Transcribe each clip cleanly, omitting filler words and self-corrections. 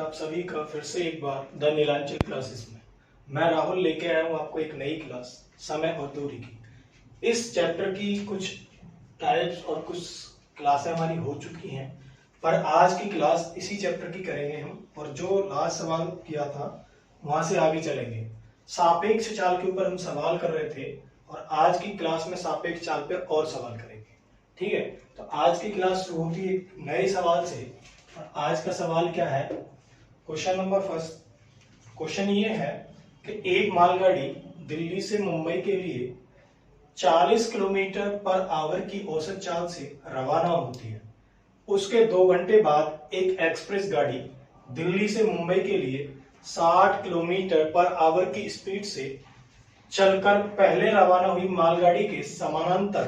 आप सभी का फिर से एक बार द नीलांचल क्लासेस में। मैं राहुल लेके आया हूँ आपको एक नई क्लास समय और दूरी की। इस चैप्टर की कुछ टाइप्स और कुछ क्लासें हमारी हो चुकी हैं, पर आज की क्लास इसी चैप्टर की करेंगे हम, और जो लास्ट सवाल किया था वहां से आगे चलेंगे। सापेक्ष चाल के ऊपर हम सवाल कर रहे थे और आज की क्लास में सापेक्ष चाल पे और सवाल करेंगे। ठीक है, तो आज की क्लास शुरू होती है एक नए सवाल से। और आज का सवाल क्या है? Question number first. क्वेश्चन ये है कि एक मालगाड़ी दिल्ली से मुंबई के लिए 40 किलोमीटर पर आवर की औसत चाल से रवाना होती है। उसके 2 घंटे बाद एक एक्सप्रेस गाड़ी दिल्ली से मुंबई के लिए 60 किलोमीटर पर आवर की स्पीड से चलकर पहले रवाना हुई मालगाड़ी के समानांतर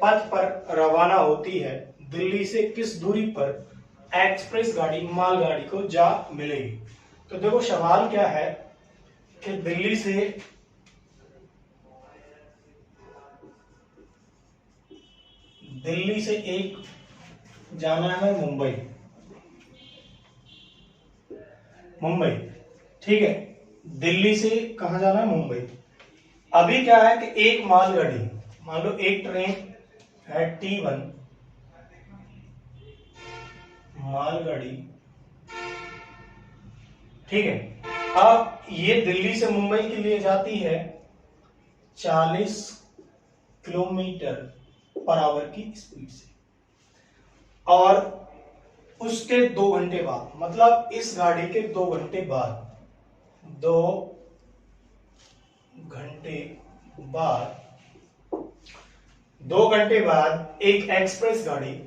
पथ पर रवाना होती है। दिल्ली से किस दूरी पर एक्सप्रेस गाड़ी मालगाड़ी को जा मिलेगी? तो देखो सवाल क्या है कि दिल्ली से एक जाना है मुंबई। ठीक है, दिल्ली से कहां जाना है? मुंबई। अभी क्या है कि एक मालगाड़ी, मान लो एक ट्रेन है T1 मालगाड़ी, ठीक है। अब ये दिल्ली से मुंबई के लिए जाती है 40 किलोमीटर पर आवर की स्पीड से, और उसके 2 घंटे बाद, मतलब इस गाड़ी के 2 घंटे बाद, 2 घंटे बाद 2 घंटे बाद एक एक्सप्रेस गाड़ी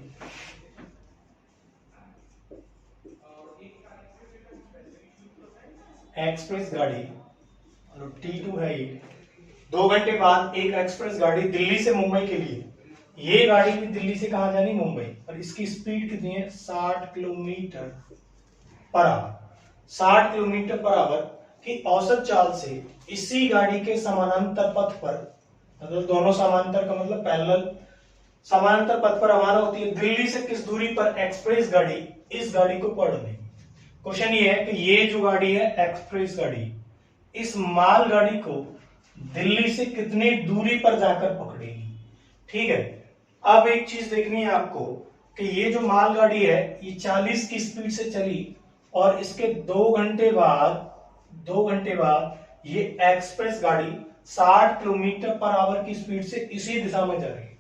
और T2 है ये। 2 घंटे बाद एक एक्सप्रेस गाड़ी दिल्ली से मुंबई के लिए, ये गाड़ी भी दिल्ली से कहां जानी? मुंबई। और इसकी स्पीड कितनी है? 60 kilometre per hour. 60 kilometre per hour की औसत चाल से इसी गाड़ी के समानांतर पथ पर, मतलब दोनों समांतर का मतलब पैरेलल, समानांतर पथ पर रवाना होती है। दिल्ली से किस दूरी पर एक्सप्रेस गाड़ी इस गाड़ी को पकड़ लेगी? क्वेश्चन ये है कि ये जो गाड़ी है एक्सप्रेस गाड़ी, इस माल गाड़ी को दिल्ली से कितनी दूरी पर जाकर पकड़ेगी? ठीक है, अब एक चीज देखनी है आपको कि ये जो माल गाड़ी है ये 40 की स्पीड से चली, और इसके 2 घंटे बाद ये एक्सप्रेस गाड़ी 60 किलोमीटर पर आवर की स्पीड से इसी दिशा में जा रही है।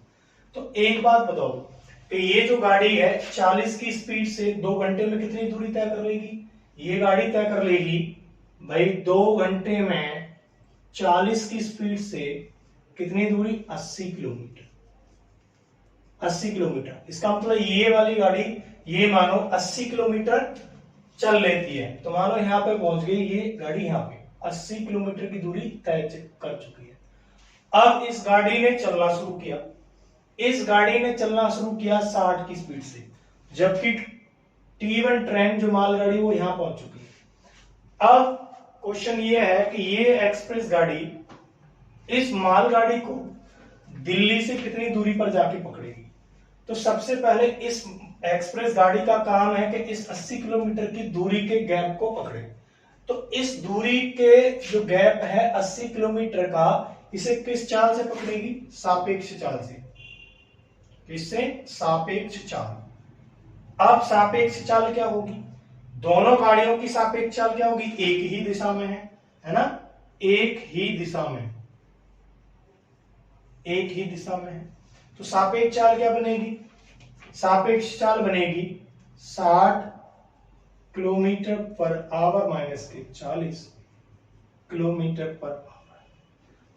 तो एक बात बताओ कि ये जो गाड़ी है 40 की स्पीड से 2 घंटे में कितनी दूरी तय कर लेगी? ये गाड़ी तय कर लेगी भाई 2 घंटे में 40 की स्पीड से कितनी दूरी? 80 किलोमीटर। 80 किलोमीटर, इसका मतलब ये वाली गाड़ी ये मानो 80 किलोमीटर चल लेती है, तो मानो यहां पे पहुंच गई ये गाड़ी, यहां पे 80 किलोमीटर की दूरी तय कर चुकी है। अब इस गाड़ी ने चलना शुरू किया, 60 की स्पीड से, जबकि T1 ट्रेन जो मालगाड़ी वो यहां पहुंच चुकी है। अब क्वेश्चन ये है कि ये एक्सप्रेस गाड़ी इस मालगाड़ी को दिल्ली से कितनी दूरी पर जाके पकड़ेगी? तो सबसे पहले इस एक्सप्रेस गाड़ी का काम है कि इस 80 किलोमीटर की दूरी के गैप को पकड़े। तो इस दूरी के जो गैप है 80 किलोमीटर का, इसे किस चाल से पकड़ेगी? सापेक्ष चाल से। किससे? सापेक्ष चाल। अब सापेक्ष चाल क्या होगी? दोनों गाड़ियों की सापेक्ष चाल क्या होगी? एक ही दिशा में है ना? एक ही दिशा में है, तो सापेक्ष चाल क्या बनेगी? सापेक्ष चाल बनेगी 60 किलोमीटर पर आवर माइनस के 40 किलोमीटर पर आवर।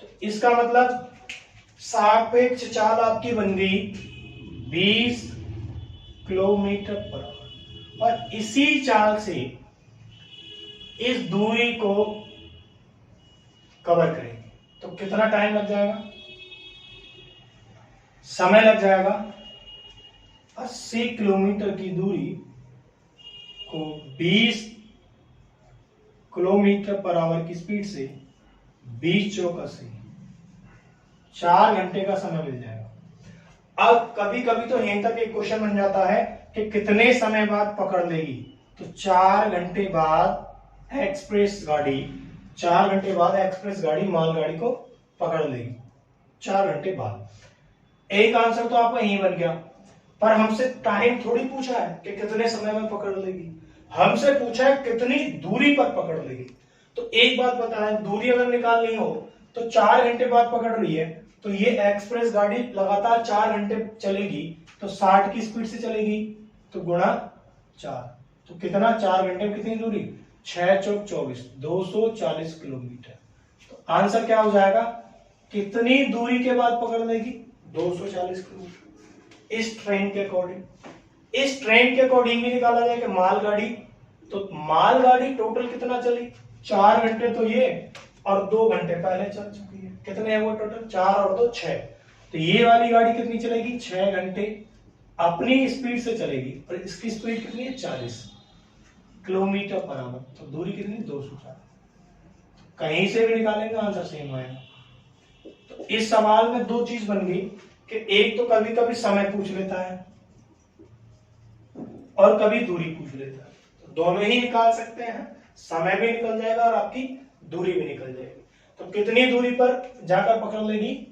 तो इसका मतलब सापेक्ष चाल आपकी बन गई 20 किलोमीटर पर आवर, और इसी चाल से इस दूरी को कवर करेंगे। तो कितना टाइम लग जाएगा? समय लग जाएगा 80 किलोमीटर की दूरी को 20 किलोमीटर पर आवर की स्पीड से 20 चौक 80, 4 घंटे का समय मिल जाएगा। अब कभी कभी तो यहीं तक एक क्वेश्चन बन जाता है कि कितने समय बाद पकड़ लेगी। तो 4 घंटे बाद एक्सप्रेस गाड़ी 4 घंटे बाद एक्सप्रेस गाड़ी मालगाड़ी को पकड़ लेगी। 4 घंटे बाद। एक आंसर तो आपका यही बन गया, पर हमसे टाइम थोड़ी पूछा है कि कितने समय में पकड़ लेगी, हमसे पूछा है कितनी दूरी पर पकड़ लेगी। तो एक बात बताएं, दूरी अगर निकालनी हो तो 4 घंटे बाद पकड़ रही है, तो ये एक्सप्रेस गाड़ी लगातार 4 घंटे चलेगी तो 60 की स्पीड से चलेगी, तो गुणा 4, तो कितना 4 घंटे में कितनी दूरी, 6 चौक 24, 240 किलोमीटर। तो आंसर क्या हो जाएगा, कितनी दूरी के बाद पकड़ लेगी, 240 किलोमीटर। इस ट्रेन के अकॉर्डिंग भी निकाला जाए कि मालगाड़ी, तो मालगाड़ी टोटल कितना चली, 4 घंटे तो ये और 2 घंटे पहले चल चुकी है। कितने हैं वो टोटल, 4 और 2 6। तो ये वाली गाड़ी कितनी चलेगी, 6 घंटे अपनी स्पीड से चलेगी, और इसकी स्पीड कितनी है, 40 किलोमीटर पर आवर। तो दूरी कितनी, 240। कहीं से भी निकालेंगे आंसर सेम आएगा। तो इस सवाल में 2 चीज बन गई कि एक तो कभी कभी समय पूछ लेता है और कभी दूरी पूछ लेता है, तो दोनों ही निकाल सकते हैं, समय भी निकल जाएगा और आपकी दूरी भी निकल जाएगी। तो कितनी दूरी पर जाकर पकड़ लेगी,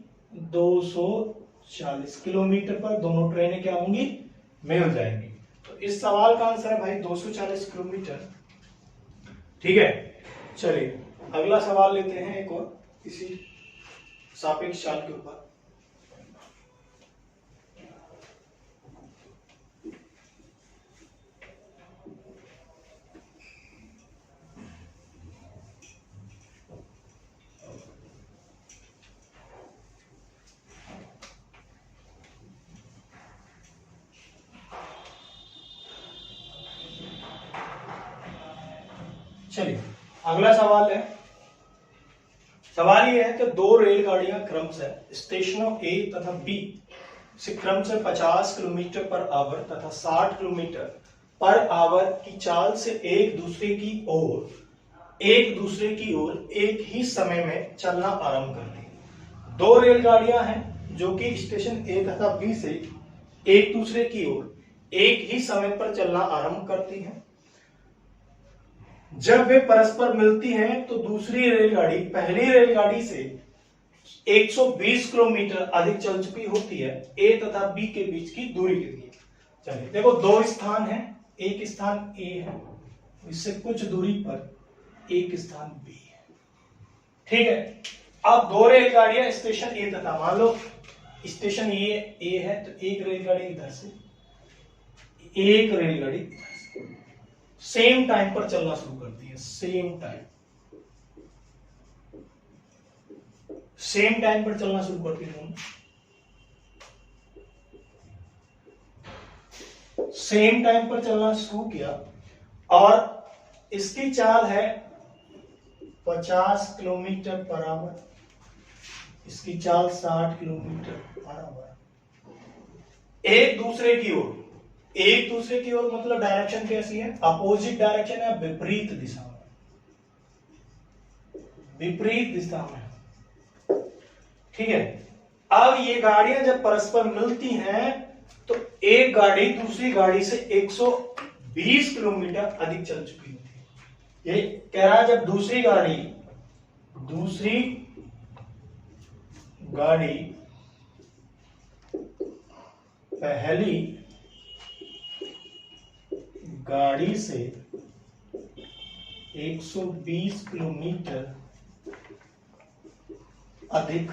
240 किलोमीटर पर दोनों ट्रेनें क्या होंगी, मिल जाएंगी। तो इस सवाल का आंसर है भाई 240 किलोमीटर। ठीक है, चलिए अगला सवाल लेते हैं एक और इसी सापेक्ष चाल के ऊपर। चलिए अगला सवाल है, सवाल ये है कि 2 रेलगाड़ियां क्रमशः स्टेशनों ए तथा बी से क्रमशः 50 किलोमीटर पर आवर तथा 60 किलोमीटर पर आवर की चाल से एक दूसरे की ओर एक ही समय में चलना आरंभ करती है। 2 रेलगाड़ियां हैं जो कि स्टेशन ए तथा बी से एक दूसरे की ओर एक ही समय पर चलना आरंभ करती हैं। जब वे परस्पर मिलती हैं तो दूसरी रेलगाड़ी पहली रेलगाड़ी से 120 किलोमीटर अधिक चल चुकी होती है। ए तथा बी के बीच की दूरी कितनी है। चलिए देखो, 2 स्थान है, एक स्थान ए है, इससे कुछ दूरी पर एक स्थान बी है। ठीक है, अब 2 रेलगाड़ियां स्टेशन ए तथा, मान लो स्टेशन ये ए है, तो एक रेलगाड़ी इधर से, एक रेलगाड़ी सेम टाइम पर चलना शुरू करती है। सेम टाइम पर चलना शुरू करती है, सेम टाइम पर चलना शुरू किया, और इसकी चाल है 50 किलोमीटर पर आवर, इसकी चाल 60 किलोमीटर पर आवर। एक दूसरे की ओर मतलब डायरेक्शन कैसी है, अपोजिट डायरेक्शन है, विपरीत दिशा में। ठीक है, अब ये गाड़ियां जब परस्पर मिलती हैं तो एक गाड़ी दूसरी गाड़ी से 120 किलोमीटर अधिक चल चुकी होती है। ये कह रहा है जब दूसरी गाड़ी पहली गाड़ी से 120 किलोमीटर अधिक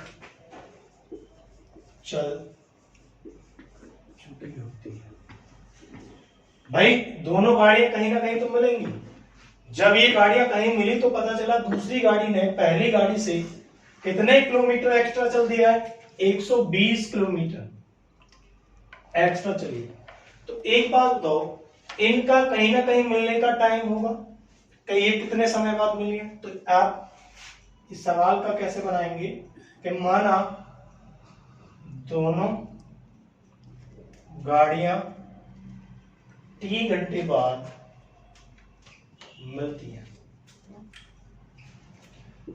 चल चुकी होती है। भाई दोनों गाड़ियां कहीं ना कहीं तो मिलेंगी। जब ये गाड़ियां कहीं मिली तो पता चला दूसरी गाड़ी ने पहली गाड़ी से कितने किलोमीटर एक्स्ट्रा चल दिया है, 120 किलोमीटर एक्स्ट्रा चली। तो एक बात बताओ, इनका कहीं ना कहीं मिलने का टाइम होगा कि ये कितने समय बाद मिली है। तो आप इस सवाल का कैसे बनाएंगे कि माना दोनों गाड़ियां T घंटे बाद मिलती हैं।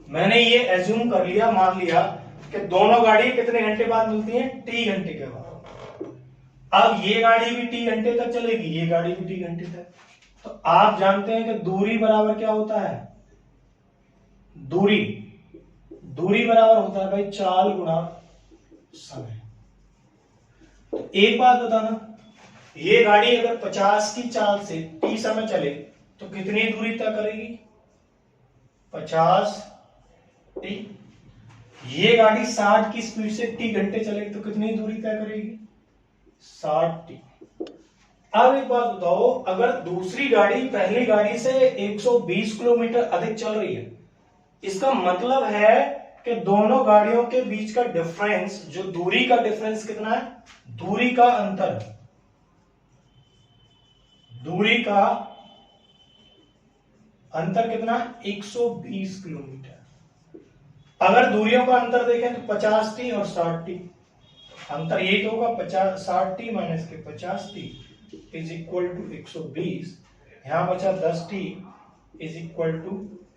मैंने ये एज्यूम कर लिया, मान लिया कि दोनों गाड़ी कितने घंटे बाद मिलती हैं, T घंटे के बाद। अब ये गाड़ी भी T घंटे तक चलेगी, ये गाड़ी भी T घंटे तक, तो आप जानते हैं कि दूरी बराबर क्या होता है, दूरी बराबर होता है भाई चाल गुणा समय। तो एक बात बताना, ये गाड़ी अगर 50 की चाल से t समय चले तो कितनी दूरी तय करेगी, 50 t। ये गाड़ी 60 की स्पीड से t घंटे चलेगी तो कितनी दूरी तय करेगी, 60 t। अब एक बात बताओ, अगर दूसरी गाड़ी पहली गाड़ी से 120 किलोमीटर अधिक चल रही है, इसका मतलब है कि दोनों गाड़ियों के बीच का डिफरेंस, जो दूरी का डिफरेंस कितना है, दूरी का अंतर, दूरी का अंतर कितना है, 120 किलोमीटर। अगर दूरियों का अंतर देखें तो 50 टी और 60 टी, अंतर यही तो होगा, 60 टी माइनस के 50 टी इज इक्वल टू 120। यहां बचा 10 टी इज इक्वल टू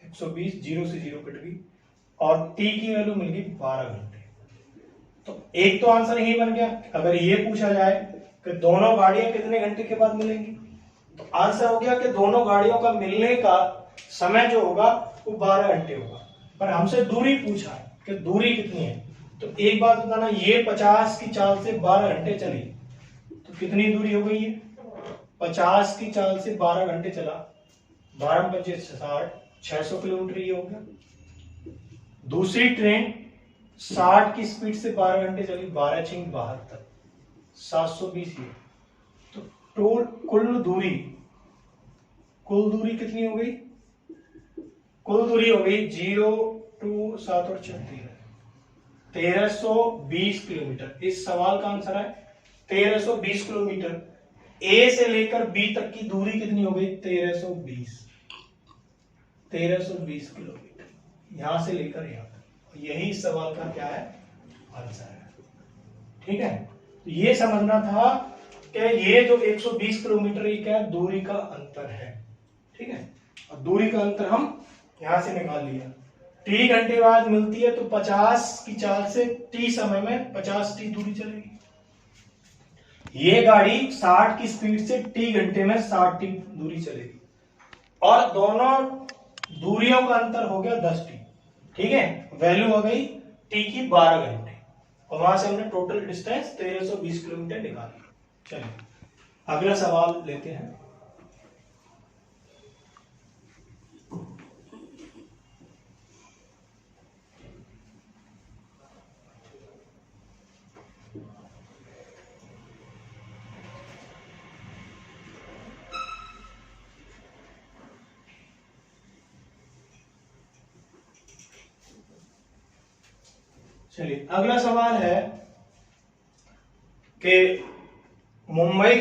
120, 0 से 0 कट गई और टी की वैल्यू मिल गई 12 घंटे। तो एक तो आंसर यही बन गया। अगर ये पूछा जाए कि दोनों गाड़ियां कितने घंटे के बाद मिलेंगी, तो आंसर हो गया कि दोनों गाड़ियों का मिलने का समय जो होगा वो 12 घंटे होगा। पर हमसे दूरी पूछा है कि दूरी कितनी है, तो एक बात बताना, ये 50 की चाल से 12 घंटे चली तो कितनी दूरी हो गई है, 50 की चाल से 12 घंटे चला, 12 बजे 60, 600 किलोमीटर ये हो गया। दूसरी ट्रेन 60 की स्पीड से 12 घंटे चली, 12 छिंग 72, 720 ये। तो कुल दूरी कितनी हो गई, कुल दूरी हो गई 0 2 7 और 1320 किलोमीटर। इस सवाल का आंसर है 1320 किलोमीटर। ए से लेकर बी तक की दूरी कितनी हो गई, 1320 किलोमीटर, यहां से लेकर यहां तक। यही इस सवाल का क्या है, आंसर है। ठीक है, तो ये समझना था कि ये जो 120 किलोमीटर ये क्या है, दूरी का अंतर है। ठीक है, और दूरी का अंतर हम यहां से निकाल लिया। टी घंटे बाद मिलती है तो 50 की चाल से टी समय में 50 टी दूरी चलेगी। ये गाड़ी 60 की स्पीड से टी घंटे में 60 टी दूरी चलेगी और दोनों दूरियों का अंतर हो गया 10 टी। ठीक है, वैल्यू हो गई टी की 12 घंटे और वहां से हमने टोटल डिस्टेंस 1320 किलोमीटर निकाली। चलिए अगला सवाल लेते हैं। चलिए अगला सवाल है कि मुंबई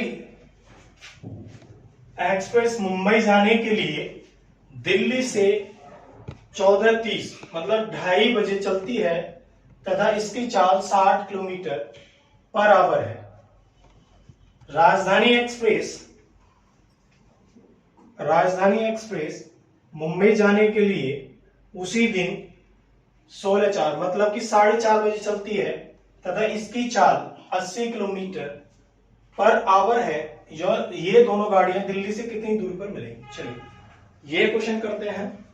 एक्सप्रेस मुंबई जाने के लिए दिल्ली से 14:30 मतलब 2:30 बजे चलती है तथा इसकी चाल 60 किलोमीटर पर आवर है। राजधानी एक्सप्रेस मुंबई जाने के लिए उसी दिन 16:04 मतलब कि 4:30 बजे चलती है तथा इसकी चाल 80 किलोमीटर पर आवर है। ये दोनों गाड़ियां दिल्ली से कितनी दूरी पर मिलेंगी। चलिए ये क्वेश्चन करते हैं।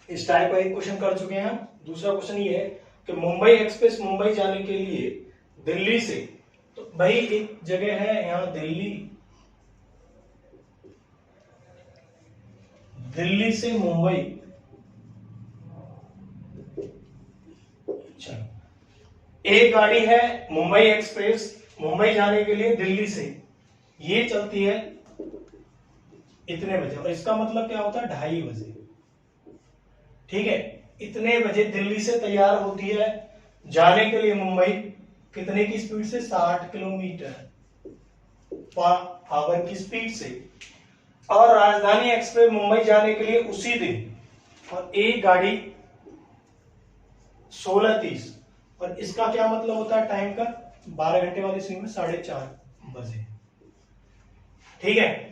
इस टाइप का एक क्वेश्चन कर चुके हैं। दूसरा क्वेश्चन ये है कि मुंबई एक्सप्रेस मुंबई जाने के लिए दिल्ली से, तो भाई एक जगह है यहां दिल्ली से मुंबई, एक गाड़ी है मुंबई एक्सप्रेस मुंबई जाने के लिए दिल्ली से, ये चलती है इतने बजे और इसका मतलब क्या होता है 2:30 बजे। ठीक है, इतने बजे दिल्ली से तैयार होती है जाने के लिए मुंबई, कितने की स्पीड से, 60 किलोमीटर पर आवर की स्पीड से। और राजधानी एक्सप्रेस मुंबई जाने के लिए उसी दिन, और एक गाड़ी 16:30 और इसका क्या मतलब होता है टाइम का, 12 घंटे वाली स्विंग में 4:30 बजे। ठीक है,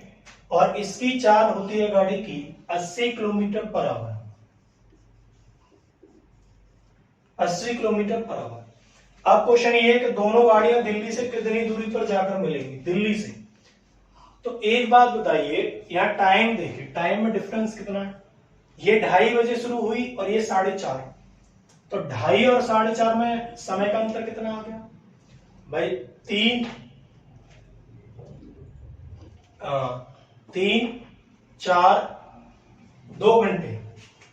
और इसकी चाल होती है गाड़ी की 80 kilometre per hour, 80 kilometre per hour. अब क्वेश्चन ये है कि दोनों गाड़ियां दिल्ली से कितनी दूरी पर जाकर मिलेंगी। दिल्ली से तो एक बात बताइए, यहाँ टाइम देखिए, टाइम में डिफरेंस कितना है? ये 2:30 बजे शुरू हुई और ये 4:30, तो 2:30 और 4:30 में समय का अंतर कितना आ गया भाई? 3 4 2 घंटे।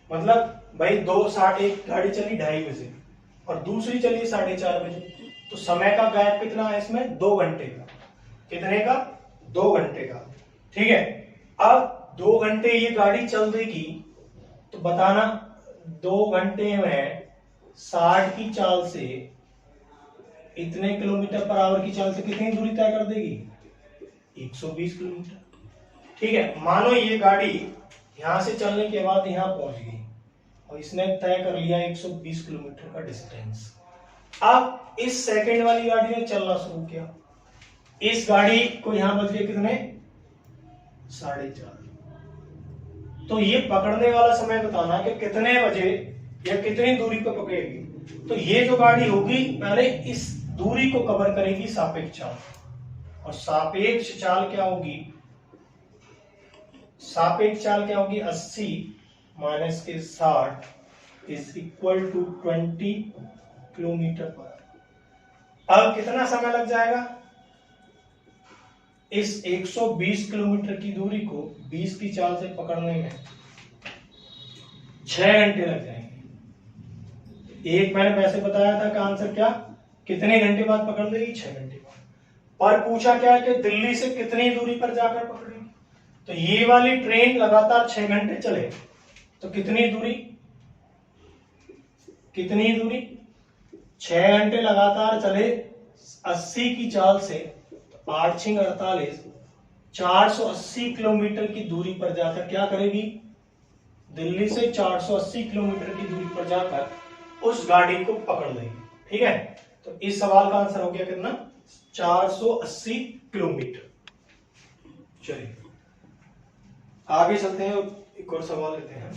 मतलब भाई 2:60 गाड़ी चली 2:30 बजे और दूसरी चली 4:30 बजे, तो समय का गैप कितना है इसमें? 2 घंटे का। कितने का? 2 घंटे का। ठीक है, अब 2 घंटे ये गाड़ी चल देगी तो बताना 2 घंटे में 60 की चाल से, इतने किलोमीटर पर आवर की चाल से कितनी दूरी तय कर देगी? 120 किलोमीटर। ठीक है, मानो ये गाड़ी यहां से चलने के बाद यहां पहुंच गई और इसने तय कर लिया 120 किलोमीटर का डिस्टेंस। अब इस सेकंड वाली गाड़ी ने चलना शुरू किया, इस गाड़ी को यहां बच गए कितने? 4:30। तो ये पकड़ने वाला समय बताना कि कितने बजे या कितनी दूरी पर पकड़ेगी। तो ये जो गाड़ी होगी पहले इस दूरी को कवर करेगी सापेक्ष चाल, और सापेक्ष चाल क्या होगी? सापेक्ष चाल क्या होगी? 80 माइनस के 60 इज इक्वल टू 20 किलोमीटर पर। अब कितना समय लग जाएगा? इस 120 किलोमीटर की दूरी को 20 की चाल से पकड़ने में 6 घंटे लग जाएंगे। एक मैंने वैसे बताया था कि आंसर क्या, कितने घंटे बाद पकड़ लेगी? 6 घंटे बाद। पर पूछा क्या है कि दिल्ली से कितनी दूरी पर जाकर पकड़ेगी। तो ये वाली ट्रेन लगातार 6 घंटे चले तो कितनी दूरी? कितनी दूरी? 6 घंटे लगातार चले 80 की चाल से, 8 6 48, 480 किलोमीटर की दूरी पर जाकर क्या करेगी? दिल्ली से 480 किलोमीटर की दूरी पर जाकर उस गाड़ी को पकड़ लेगी। ठीक है, तो इस सवाल का आंसर हो गया कितना? 480 किलोमीटर। चलिए आगे चलते हैं, एक और सवाल लेते हैं।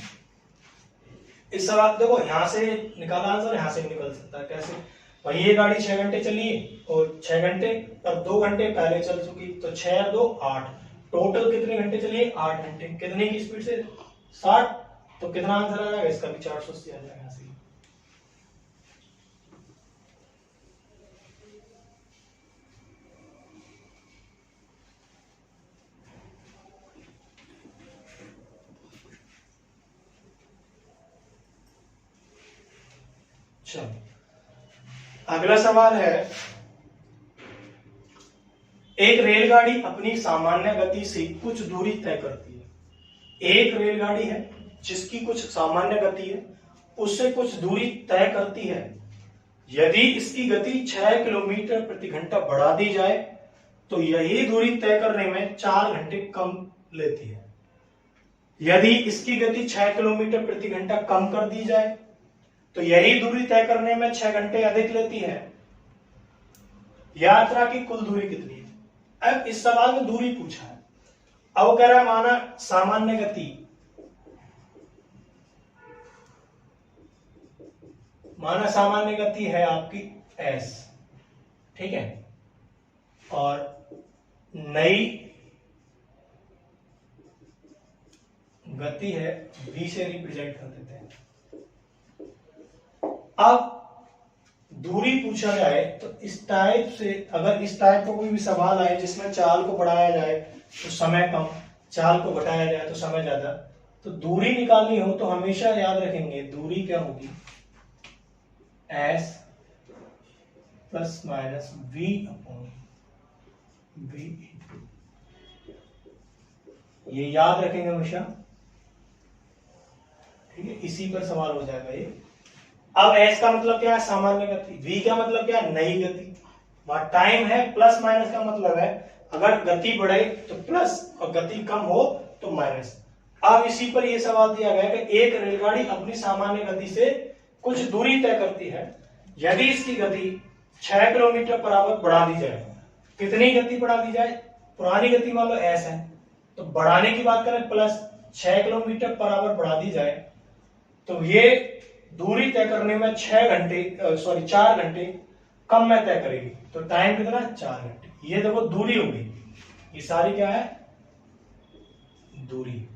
इस सवाल देखो, यहां से निकाला आंसर, यहां से भी निकल सकता है। कैसे भाई? ये गाड़ी 6 घंटे चली और 6 घंटे और 2 घंटे पहले चल चुकी, तो 6 2 8, टोटल कितने घंटे चलिए? 8 घंटे। कितने की स्पीड से? 60। तो कितना आंसर आ जाएगा इसका भी? 480 आ जाएगा। यहां से अगला सवाल है, एक रेलगाड़ी अपनी सामान्य गति से कुछ दूरी तय करती है। एक रेलगाड़ी है जिसकी कुछ सामान्य गति है, उससे कुछ दूरी तय करती है। यदि इसकी गति 6 किलोमीटर प्रति घंटा बढ़ा दी जाए तो यही दूरी तय करने में 4 घंटे कम लेती है। यदि इसकी गति 6 किलोमीटर प्रति घंटा कम कर दी जाए तो यही दूरी तय करने में 6 घंटे अधिक लेती है। यात्रा की कुल दूरी कितनी है? अब इस सवाल में दूरी पूछा है। अब वो कह रहा है माना सामान्य गति, माना सामान्य गति है आपकी s, ठीक है, और नई गति है v से रिप्रेजेंट कर देते हैं। अब दूरी पूछा जाए तो इस टाइप से, अगर इस टाइप का कोई भी सवाल आए जिसमें चाल को बढ़ाया जाए तो समय कम, चाल को घटाया जाए तो समय ज्यादा, तो दूरी निकालनी हो तो हमेशा याद रखेंगे दूरी क्या होगी? s plus minus v upon v। ये याद रखेंगे हमेशा, ठीक है, इसी पर सवाल हो जाएगा ये। अब s का मतलब क्या है? सामान्य गति। v का मतलब क्या है? नई गति। वहां टाइम है, प्लस माइनस का मतलब है अगर गति बढ़े तो प्लस और गति कम हो तो माइनस। अब इसी पर यह सवाल दिया गया कि एक रेलगाड़ी अपनी सामान्य गति से कुछ दूरी तय करती है। यदि इसकी गति 6 किलोमीटर पर आवर बढ़ा दी जाए, कितनी गति बढ़ा दी जाए? पुरानी गति मान लो s है, तो बढ़ाने की बात करें प्लस 6 किलोमीटर पर आवर बढ़ा दी जाए तो ये दूरी तय करने में 4 घंटे कम में तय करेगी। तो टाइम कितना? 4 घंटे। ये देखो दूरी होगी, ये सारी क्या है? दूरी।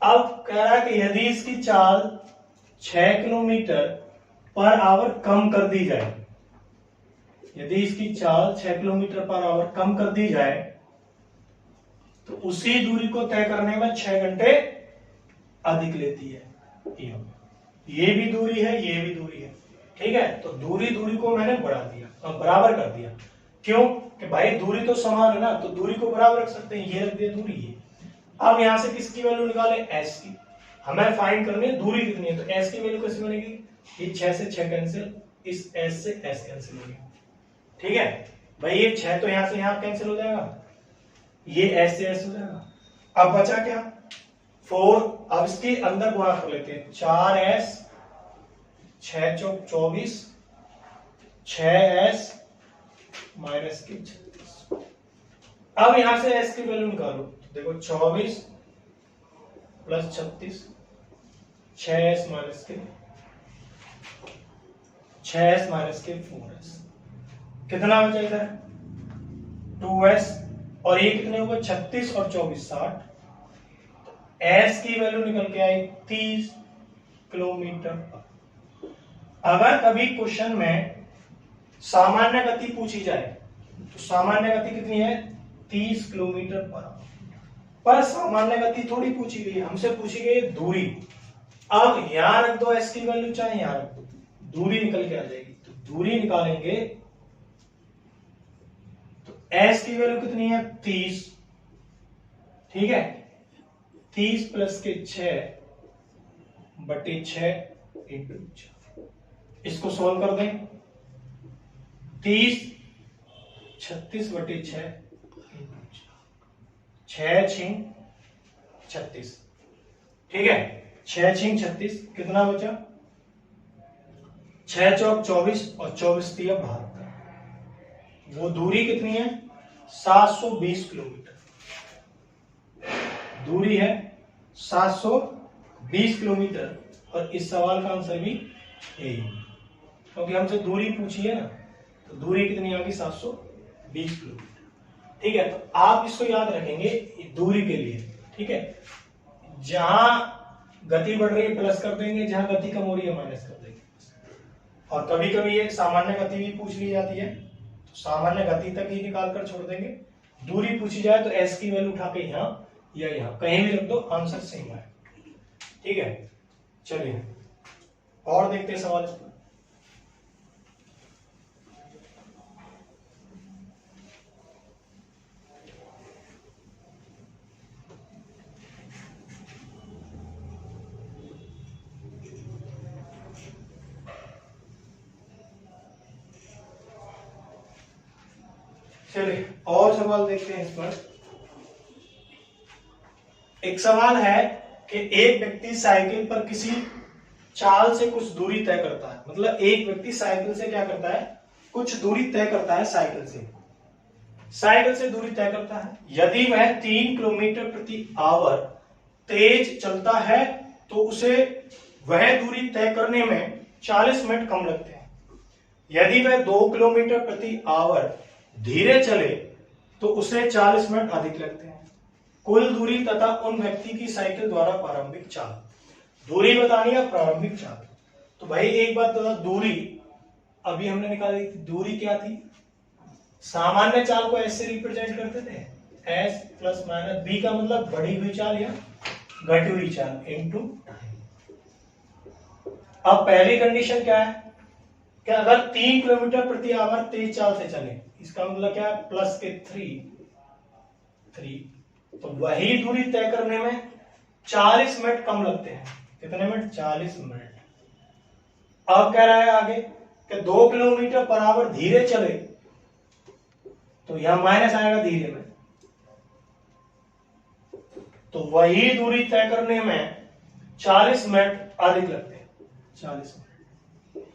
अब कह रहा है कि यदि इसकी चाल 6 किलोमीटर पर आवर कम कर दी जाए, यदि इसकी चाल 6 किलोमीटर पर आवर कम कर दी जाए तो उसी दूरी को तय करने में 6 घंटे अधिक लेती है। ये भी दूरी है, ये भी दूरी है, ठीक है। तो दूरी को मैंने बढ़ा दिया, बराबर कर दिया। क्यों? कि भाई दूरी तो समान है ना, तो दूरी को बराबर रख सकते हैं। ये रख दिया दूरी ये। अब यहां से किसकी वैल्यू निकाले? एस की। हमें फाइंड करनी है दूरी कितनी है, तो एस की वैल्यू कैसे बनेगी? ये 6 से 6 कैंसिल, इस एस से एस कैंसिल हो गया, ठीक है भाई। ये 6 तो यहां से यहां कैंसिल हो जाएगा, ये एस से एस हो जाएगा। अब बचा क्या? 4। अब इसके अंदर गुणा कर लेते हैं। 4s 6 चौक 24, 6s माइनस के 36। अब यहां से s की वैल्यू निकालो, देखो 24 प्लस 36, 6s माइनस के 4s, कितना बचा इधर? 2s, और ये कितने हो गए? 36 और 24 60। s की वैल्यू निकल के आई 30 किलोमीटर। अगर कभी क्वेश्चन में सामान्य गति पूछी जाए तो सामान्य गति कितनी है? 30 किलोमीटर पर सामान्य गति थोड़ी पूछी गई, हमसे पूछी गई दूरी। अब यहां रख दो s की वैल्यू, चाहे यहां रख दो, दूरी निकल के आ जाएगी। तो दूरी निकालेंगे तो s की वैल्यू कितनी है? 30, ठीक है। 30 प्लस के 6 बटे 6 इंटू 4। इसको सोल्व कर दें। 30 36 बटे 6, 6 छिंग 36, ठीक है। 6 छिंग 36, कितना बचा? 6 चौक 24 और 24 दिया 72। वो दूरी कितनी है? 720 किलोमीटर दूरी है, 720 किलोमीटर। और इस सवाल का आंसर भी यही है, क्योंकि हमसे दूरी पूछी है ना, तो दूरी कितनी आ गई? 720 किलोमीटर, ठीक है। तो आप इसको याद रखेंगे दूरी के लिए, ठीक है। जहां गति बढ़ रही है प्लस कर देंगे, जहां गति कम हो रही है माइनस कर देंगे। और कभी कभी ये सामान्य गति भी पूछ ली जाती है, तो सामान्य गति तक ही निकाल कर छोड़ देंगे। दूरी पूछी जाए तो एस की वैल्यू उठा के यहां या यहां कहीं भी रख दो, आंसर सेम है, ठीक है। चलिए और देखते हैं सवाल। चलिए और सवाल देखते हैं इस पर। एक सवाल है कि एक व्यक्ति साइकिल पर किसी चाल से कुछ दूरी तय करता है। मतलब एक व्यक्ति साइकिल से क्या करता है? कुछ दूरी तय करता है साइकिल से दूरी तय करता है। यदि वह 3 किलोमीटर प्रति आवर तेज चलता है तो उसे वह दूरी तय करने में 40 मिनट कम लगते हैं। यदि वह 2 किलोमीटर प्रति आवर धीरे चले तो उसे 40 मिनट अधिक लगते हैं। कुल दूरी तथा उन व्यक्ति की साइकिल द्वारा प्रारंभिक चाल। दूरी बतानी है, प्रारंभिक चाल। तो भाई एक बात बता, दूरी अभी हमने निकाली थी, दूरी क्या थी? सामान्य चाल को ऐसे रिप्रेजेंट करते थे, एस प्लस माइनस बी का मतलब बढ़ी हुई चाल या घटी हुई चाल इनटू टाइम। अब पहली कंडीशन क्या है कि अगर 3 किलोमीटर प्रति आवर तेज चाल से चले, इसका मतलब क्या है? प्लस के 3, तो वही दूरी तय करने में 40 मिनट कम लगते हैं। कितने मिनट? 40 मिनट। अब कह रहा है आगे कि 2 किलोमीटर पर आवर धीरे चले, तो यहां माइनस आएगा धीरे में, तो वही दूरी तय करने में 40 मिनट अधिक लगते हैं। 40 मिनट।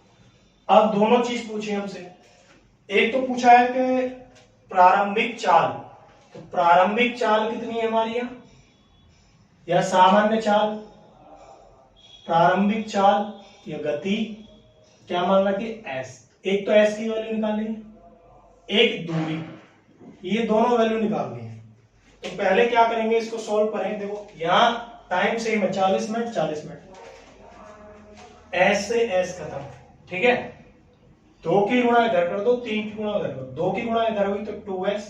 अब दोनों चीज पूछी हमसे। एक तो पूछा है कि प्रारंभिक चाल, तो प्रारंभिक चाल कितनी है हमारी यहां, या सामान्य चाल? प्रारंभिक चाल या गति क्या मानना कि एस। एक तो एस की वैल्यू निकालनी है, एक दूरी, ये दोनों वैल्यू निकालनी है। तो पहले क्या करेंगे, इसको सॉल्व करें। देखो यहाँ टाइम सेम है, 40 मिनट 40 मिनट, एस से एस खत्म, ठीक है। 2 की गुणा इधर कर दो, 3 की गुणा इधर कर दो, 2 की गुणा इधर हुई तो 2s,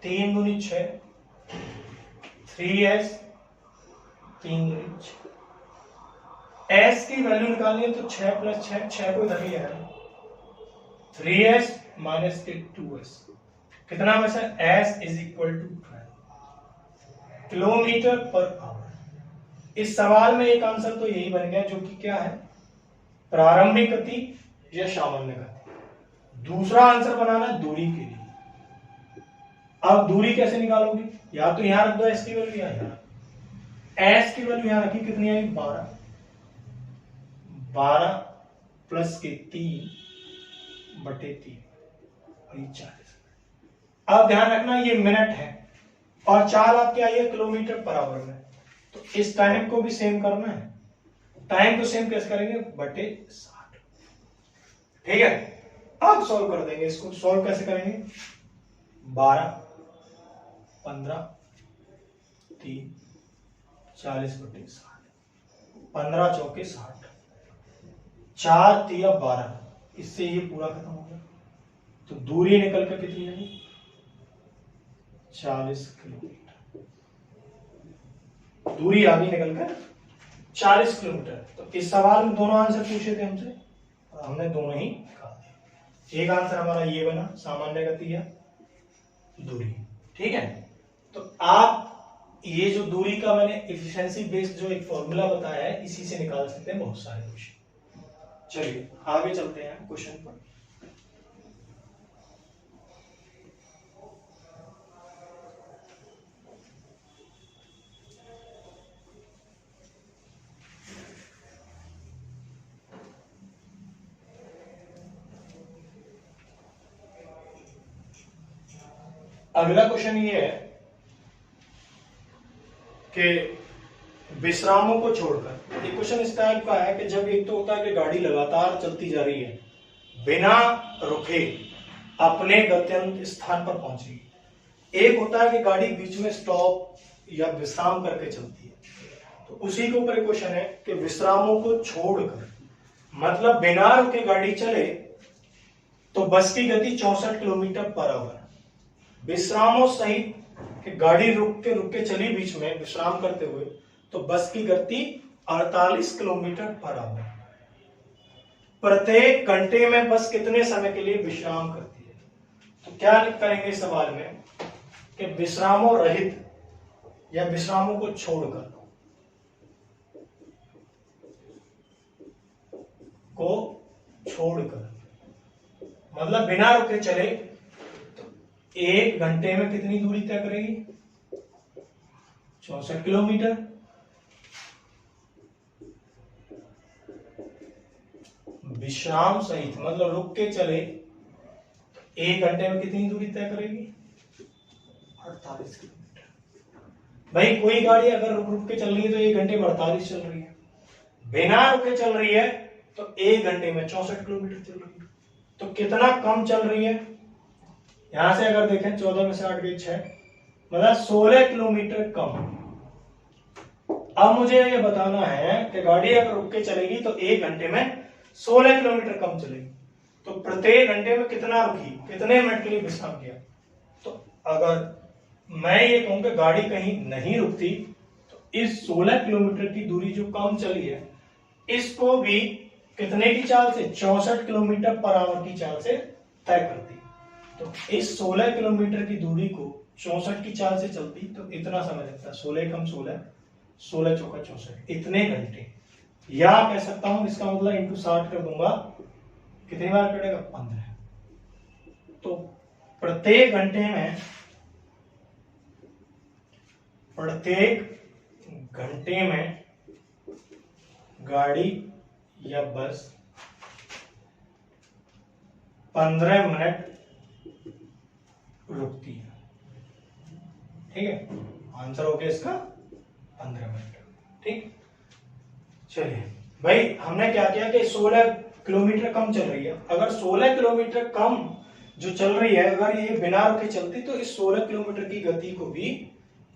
3 दूनी 6, 3s, 3 दूनी 6। s की वैल्यू निकालनी है तो 6 + 6, 6 को इधर ही है, 3s माइनस 2s, कितना बचा, s = 12 किलोमीटर पर आवर। इस सवाल में एक आंसर तो यही बन गया, जो कि क्या है, प्रारंभिक गति या सामान्य गति। दूसरा आंसर बनाना है दूरी के लिए। अब दूरी कैसे निकालोगे, या तो यहां रख दो s की वैल्यू, या यहां s की वैल्यू यहां रखी, कितनी आई, 12, 12 प्लस के 3 बटे 3 और ये 40। अब ध्यान रखना ये मिनट है और चाल आपकी आई है किलोमीटर पर आवर में, तो इस टाइम को भी सेम करना है। टाइम को सेम कैसे करेंगे, बटे 60, ठीक है। अब सॉल्व कर देंगे इसको। सॉल्व कैसे करेंगे, 12, 15, 3, 40 बटे 60, 15 चौके 60, 4 तिया 12, इससे ये पूरा खत्म हो गया। तो दूरी निकल कर कितनी आई, 40 किलोमीटर। दूरी आ गई निकलकर 40 किलोमीटर। तो इस सवाल में दोनों आंसर पूछे थे हमसे और हमने दोनों ही निकाल दिए। एक आंसर हमारा ये बना, सामान्य गति या दूरी, ठीक है। तो आप ये जो दूरी का मैंने एफिशिएंसी बेस्ड जो एक फॉर्मूला बताया है, इसी से निकाल सकते हैं बहुत सारे क्वेश्चन। चलिए आगे चलते हैं क्वेश्चन पर। अगला क्वेश्चन ये है कि विश्रामों को छोड़कर, एक क्वेश्चन इस टाइप का है कि जब एक तो होता है कि गाड़ी लगातार चलती जा रही है बिना रुके अपने गंतव्य स्थान पर पहुंच रही है, एक होता है कि गाड़ी बीच में स्टॉप या विश्राम करके चलती है। तो उसी के ऊपर क्वेश्चन है कि विश्रामों को छोड़कर, मतलब बिना रुके गाड़ी चले तो बस की गति 64 किलोमीटर पर आवर, विश्रामों सहित कि गाड़ी रुक के चली बीच में विश्राम करते हुए तो बस की गति 48 किलोमीटर पर आवर। प्रत्येक घंटे में बस कितने समय के लिए विश्राम करती है। तो क्या करेंगे सवाल में कि विश्रामों रहित या विश्रामों को छोड़कर, मतलब बिना रुके चले तो 1 घंटे में कितनी दूरी तय करेगी, 64 किलोमीटर। विश्राम सहित मतलब रुक के चले तो 1 घंटे में कितनी दूरी तय करेगी, 48 किलोमीटर। भाई कोई गाड़ी अगर रुक रुक के चल रही है तो 1 घंटे में 48 चल रही है, बिना रुके चल रही है तो 1 घंटे में 64 किलोमीटर चल रही है। तो कितना कम चल रही है, यहां से अगर देखें 14 में से 8 गई 6, मतलब 16 किलोमीटर कम। अब मुझे ये बताना है कि गाड़ी अगर रुक के चलेगी तो 1 घंटे में 16 किलोमीटर कम चलेगी, तो प्रत्येक घंटे में कितना रुकी, कितने मिनट के लिए विश्राम किया। तो अगर मैं ये कहूं कि गाड़ी कहीं नहीं रुकती तो इस 16 किलोमीटर की दूरी जो कम चली है इसको भी कितने की चाल से, 64 किलोमीटर पर आवर की चाल से तय करती। तो इस 16 किलोमीटर की दूरी को 64 की चाल से चलती तो इतना समय लगता है, 16 कम 16, 16 चौका 64, इतने घंटे। या कह सकता हूं इसका मतलब इंटू 60 कर दूंगा, कितनी बार कटेगा, 15। तो प्रत्येक घंटे में गाड़ी या बस 15 मिनट रुकती है, ठीक है। आंसर हो गया इसका 15 मिनट, ठीक। चलिए भाई हमने क्या किया कि 16 किलोमीटर कम चल रही है, अगर 16 किलोमीटर कम जो चल रही है, अगर ये बिना रुके चलती तो इस 16 किलोमीटर की गति को भी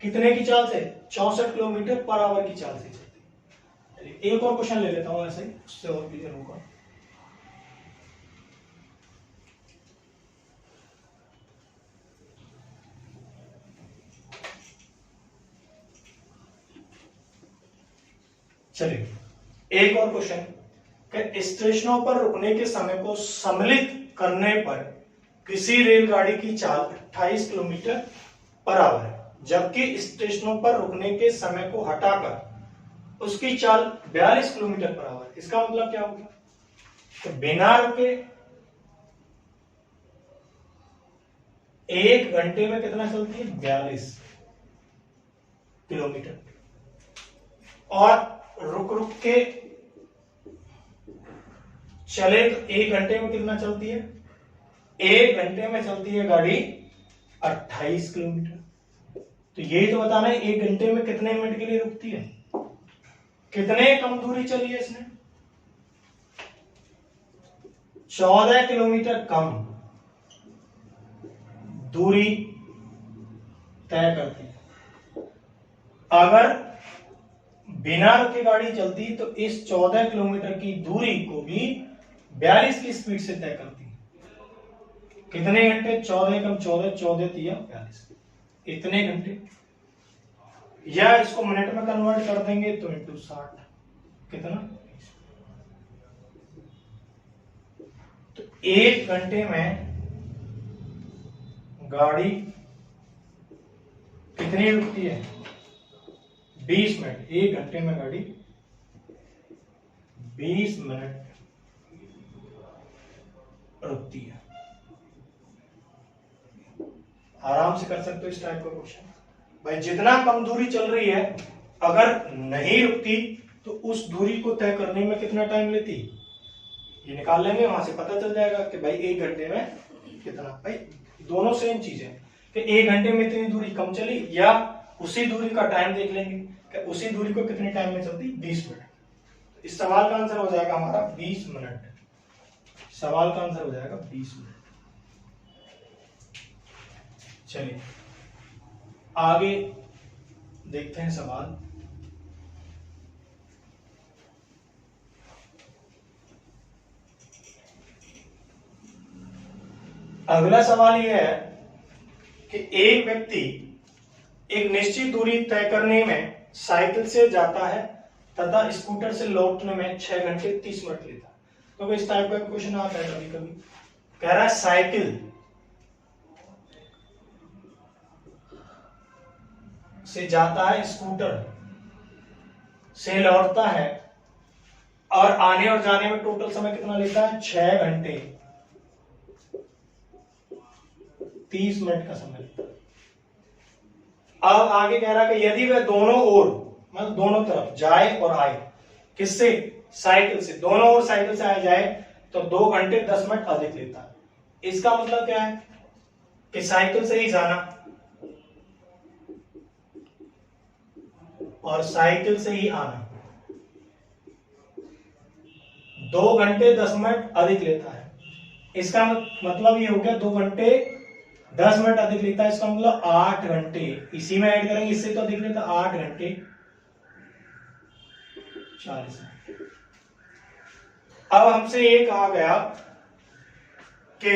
कितने की चाल से, 64 किलोमीटर पर आवर की चाल से चलती। एक और क्वेश्चन ले लेता हूं ऐसे ही, उससे और क्लियर होगा। चलिए एक और क्वेश्चन, स्टेशनों पर रुकने के समय को सम्मिलित करने पर किसी रेलगाड़ी की चाल 28 किलोमीटर पर आवर है, जबकि स्टेशनों पर रुकने के समय को हटाकर उसकी चाल 42 किलोमीटर पर आवर। इसका मतलब क्या होगा? तो बिना रुके 1 घंटे में कितना चलती है? 42 किलोमीटर। और रुक रुक के चले तो 1 घंटे में कितना चलती है? 1 घंटे में चलती है गाड़ी 28 किलोमीटर। तो यही तो बताना है 1 घंटे में कितने मिनट के लिए रुकती है, कितने कम दूरी चली है इसने? 14 किलोमीटर कम दूरी तय करती है। अगर बिना रुके गाड़ी चलती तो इस 14 किलोमीटर की दूरी को भी 42 की स्पीड से तय करती। कितने घंटे? 14 कम 14, 14 तिया 42, इतने घंटे। या इसको मिनट में कन्वर्ट कर देंगे तो इंटू 60, कितना? तो 1 घंटे में गाड़ी कितनी रुकती है? 20 मिनट। 1 घंटे में गाड़ी 20 मिनट रुकती है। आराम से कर सकते हो इस टाइप का क्वेश्चन। भाई जितना कम दूरी चल रही है, अगर नहीं रुकती तो उस दूरी को तय करने में कितना टाइम लेती, ये निकाल लेंगे, वहां से पता चल जाएगा कि भाई 1 घंटे में कितना। भाई दोनों सेम चीज है कि 1 घंटे में इतनी दूरी कम चली, या उसी दूरी का टाइम देख लेंगे कि उसी दूरी को कितने टाइम में चलती, 20 मिनट। इस सवाल का आंसर हो जाएगा हमारा 20 मिनट। सवाल का आंसर हो जाएगा 20 मिनट। चलिए आगे देखते हैं सवाल। अगला सवाल यह है कि एक व्यक्ति एक निश्चित दूरी तय करने में साइकिल से जाता है तथा स्कूटर से लौटने में 6 घंटे 30 मिनट लेता है। तो इस टाइप का क्वेश्चन आता है कभी कभी। कह रहा है साइकिल से जाता है, स्कूटर से लौटता है, और आने और जाने में टोटल समय कितना लेता है? 6 घंटे 30 मिनट का समय लेता है। अब आगे कह रहा है कि यदि वह दोनों ओर, मतलब दोनों तरफ जाए और आए, किससे? साइकिल से। दोनों ओर साइकिल से आए जाए तो 2 घंटे 10 मिनट अधिक लेता है। इसका मतलब क्या है कि साइकिल से ही जाना और साइकिल से ही आना 2 घंटे 10 मिनट अधिक लेता है। इसका मतलब ये हो गया 2 घंटे 10 मिनट अधिक लेता है। इसका मतलब 8 घंटे, इसी में ऐड करेंगे, इससे तो अधिक लेता 8 घंटे 40 मिनट। अब हमसे ये कहा गया कि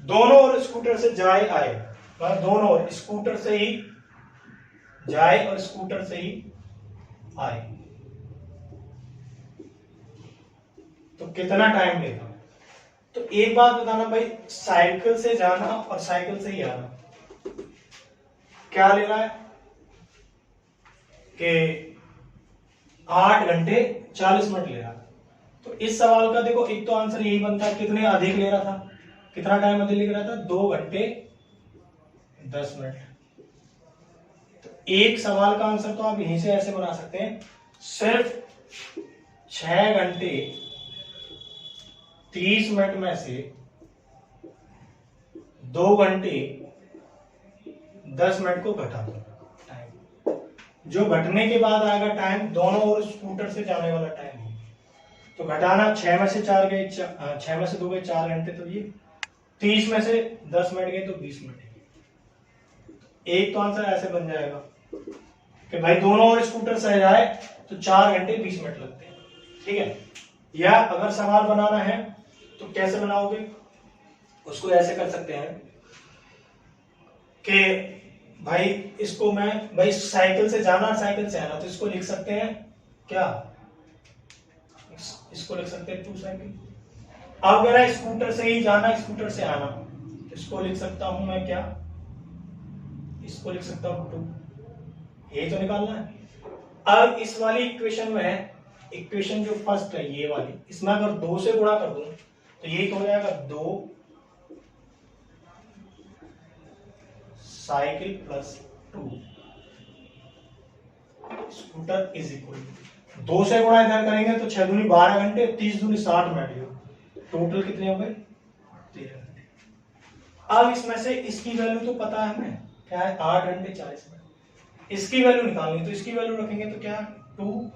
दोनों ओर स्कूटर से जाए आए, मतलब दोनों ओर स्कूटर से ही जाए और स्कूटर से ही आए, तो कितना टाइम लेगा? तो एक बात बताना भाई, साइकिल से जाना और साइकिल से ही आना क्या ले रहा है कि 8 घंटे 40 मिनट ले रहा है। तो इस सवाल का देखो, एक तो आंसर यही बनता है, कितने अधिक ले रहा था, कितना टाइम अधिक ले रहा था? 2 घंटे 10 मिनट। तो एक सवाल का आंसर तो आप यहीं से ऐसे बना सकते हैं, सिर्फ 6 घंटे 30 मिनट में से 2 घंटे 10 मिनट को घटा दो टाइम। जो घटने के बाद आएगा टाइम, दोनों ओर स्कूटर से जाने वाला टाइम है, तो घटाना 6 में से 4 गए, 6 में से 2 गए 4 घंटे, तो ये 30 में से 10 मिनट गए तो 20 मिनट। एक तो आंसर ऐसे बन जाएगा कि भाई दोनों और स्कूटर से जाए तो 4 घंटे 20 मिनट लगते हैं। ठीक है, या अगर सवाल बनाना है तो कैसे बनाओगे, उसको ऐसे कर सकते हैं कि भाई इसको मैं, भाई साइकिल से जाना और साइकिल से आना, तो इसको लिख सकते हैं क्या, इसको लिख सकते हैं 2 साइकिल। अब अगर स्कूटर से ही जाना स्कूटर से आना, तो इसको लिख सकता हूं मैं क्या, इसको लिख सकता हूं 2। ये तो निकालना है। अब इस वाली इक्वेशन में, इक्वेशन जो फर्स्ट है ये वाली, इसमें अगर 2 से गुणा कर दूं तो ये हो जाएगा 2 cycle plus 2 scooter is equal, 2 से गुणा इधर करेंगे तो 6 दूनी 12 घंटे, 30 दूनी 60 मिनट, टोटल कितने हो गए 13 घंटे। अब इसमें से इसकी वैल्यू तो पता है हमें क्या है, 8 घंटे 40 मिनट। इसकी वैल्यू निकालनी, तो इसकी वैल्यू रखेंगे तो क्या, 2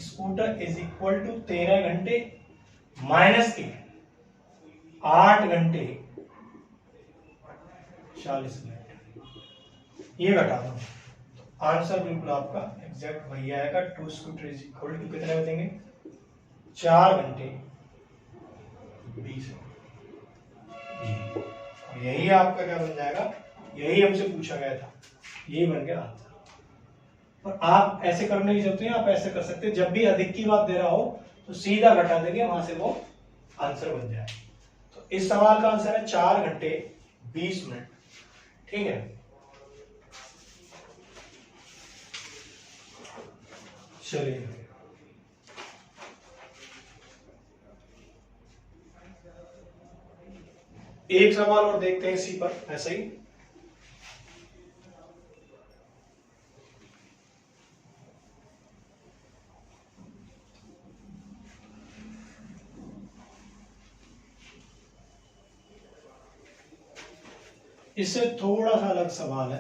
स्कूटर इज इक्वल टू 13 घंटे माइनस के 8 घंटे 40 मिनट, ये घटा दो, आंसर बिल्कुल आपका एग्जैक्ट वही आएगा। 2 स्कूटर इज इक्वल टू कितने बचेंगे, 4 घंटे 20 मिनट। यही आपका क्या बन जाएगा, यही हमसे पूछा गया था, यही बन गया आंसर। और आप ऐसे करने की जरूरत नहीं, आप ऐसे कर सकते हैं, जब भी अधिक की बात दे रहा हो तो सीधा घटा देंगे, वहां से वो आंसर बन जाए। तो इस सवाल का आंसर है 4 घंटे 20 मिनट। ठीक है, चलिए एक सवाल और देखते हैं इसी पर, ऐसे ही। इससे थोड़ा सा अलग सवाल है।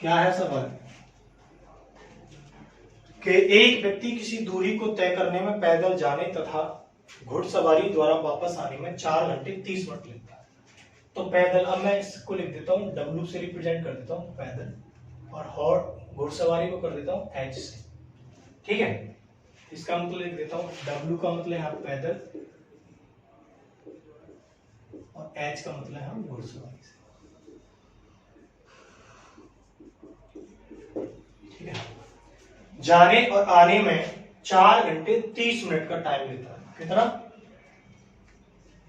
क्या है सवाल कि एक व्यक्ति किसी दूरी को तय करने में पैदल जाने तथा घुड़सवारी द्वारा वापस आने में 4 घंटे 30 मिनट लगता है। तो पैदल, अब मैं इसको लिख देता हूं, W से रिप्रेजेंट कर देता हूं पैदल, और घुड़सवारी को कर देता हूं H से। ठीक है, इसका मतलब लिख देता हूं, W का मतलब है पैदल और H का मतलब है घुड़सवारी से। ठीक है, जाने और आने में 4 घंटे 30 मिनट का टाइम लेता है। कितना,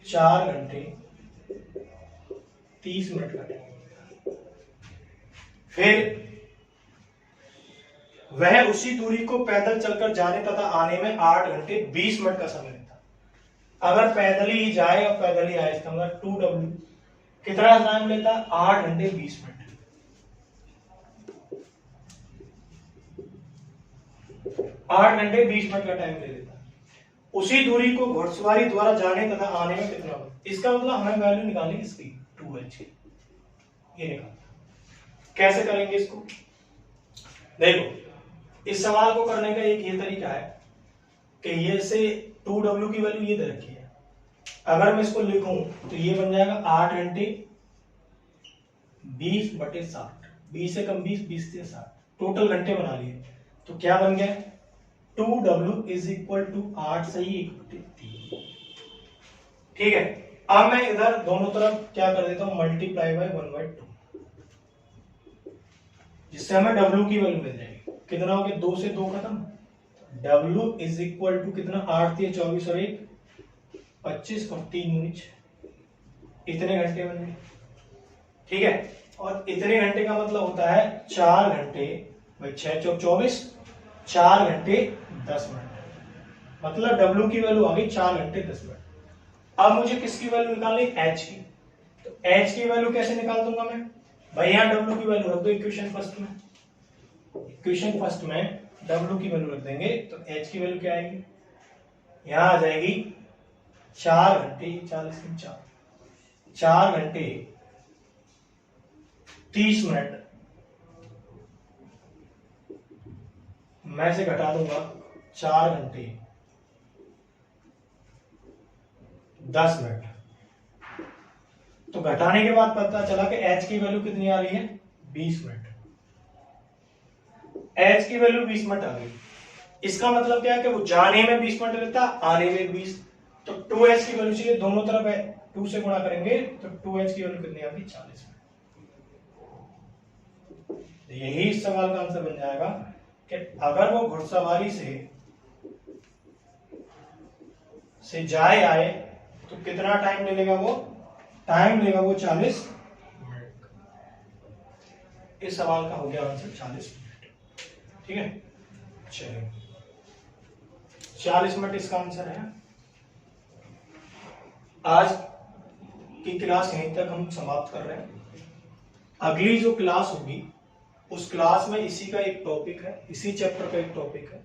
4 घंटे 30 मिनट का टाइम। फिर वह उसी दूरी को पैदल चलकर जाने तथा आने में 8 घंटे 20 मिनट का समय लेता। अगर पैदल ही जाए और पैदल ही आए, इसका मतलब 2W कितना टाइम लेता, 8 घंटे 20 मिनट। 8 घंटे 20 मिनट का टाइम ले लेता। उसी दूरी को घुड़सवारी द्वारा जाने तथा आने में कितना होगा, इसका मतलब हमें वैल्यू निकालनी इसकी 2H की, ये निकालना। कैसे करेंगे इसको, देखो इस सवाल को करने का एक ये तरीका है कि ये से 2W की वैल्यू ये दे रखी है, अगर मैं इसको लिखूं तो ये बन जाएगा 8 घंटे 20/60, 20 से कम 20, 20 से 60, टोटल घंटे बना लिए। तो क्या बन गया, 2W इज इक्वल टू 8 सही 1/3। ठीक है, अब मैं इधर दोनों तरफ क्या कर देता हूं, मल्टीप्लाई बाय 1/2, जिससे हमें W की वैल्यू मिल जाएगी। कितना हो गया, 2 से 2 खत्म, W इज इक्वल टू कितना, 8 × 24 और 1 25 और 3 यूनिट, इतने घंटे बन गए। ठीक है, और इतने घंटे का मतलब होता है 4 घंटे 6 × 24, 4 घंटे 10 मिनट, मतलब W की वैल्यू आ गई 4 घंटे 10 मिनट। अब मुझे किसकी वैल्यू निकालनी, H की। तो H की वैल्यू कैसे निकाल दूंगा मैं, भाई यहां W की वैल्यू रख दो इक्वेशन फर्स्ट में, इक्वेशन फर्स्ट में W की वैल्यू रख देंगे तो H की वैल्यू क्या आएगी, यहां आ जाएगी 4 घंटे 40 में 4 घंटे 30 मिनट, मैं से घटा दूंगा 4 घंटे 10 मिनट। तो घटाने के बाद पता चला कि h की वैल्यू कितनी आ रही है, 20 मिनट। h की वैल्यू 20 मिनट आ गई। इसका मतलब क्या है कि वो जाने में 20 मिनट लेता, आने में 20। तो 2h की वैल्यू चाहिए, दोनों तरफ है 2 से गुणा करेंगे तो 2h की वैल्यू कितनी आ गई, 40 मिनट। यही इस सवाल का आंसर बन जाएगा कि अगर वो घुड़सवारी से जाए आए तो कितना टाइम लेगा, वो टाइम लेगा वो 40 मिनट। इस सवाल का हो गया आंसर 40 मिनट। ठीक है, चलिए 40 मिनट इसका आंसर है। आज की क्लास यहीं तक हम समाप्त कर रहे हैं। अगली जो क्लास होगी उस क्लास में इसी का एक टॉपिक है, इसी चैप्टर का एक टॉपिक है,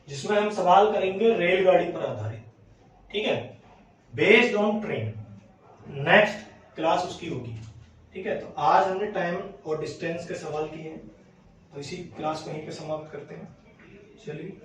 जिसमें हम सवाल करेंगे रेलगाड़ी पर आधारित। ठीक है, based on train. Next class उसकी होगी। ठीक है, तो आज हमने टाइम और डिस्टेंस के सवाल किए हैं, तो इसी क्लास को यहीं पे समाप्त करते हैं। चलिए।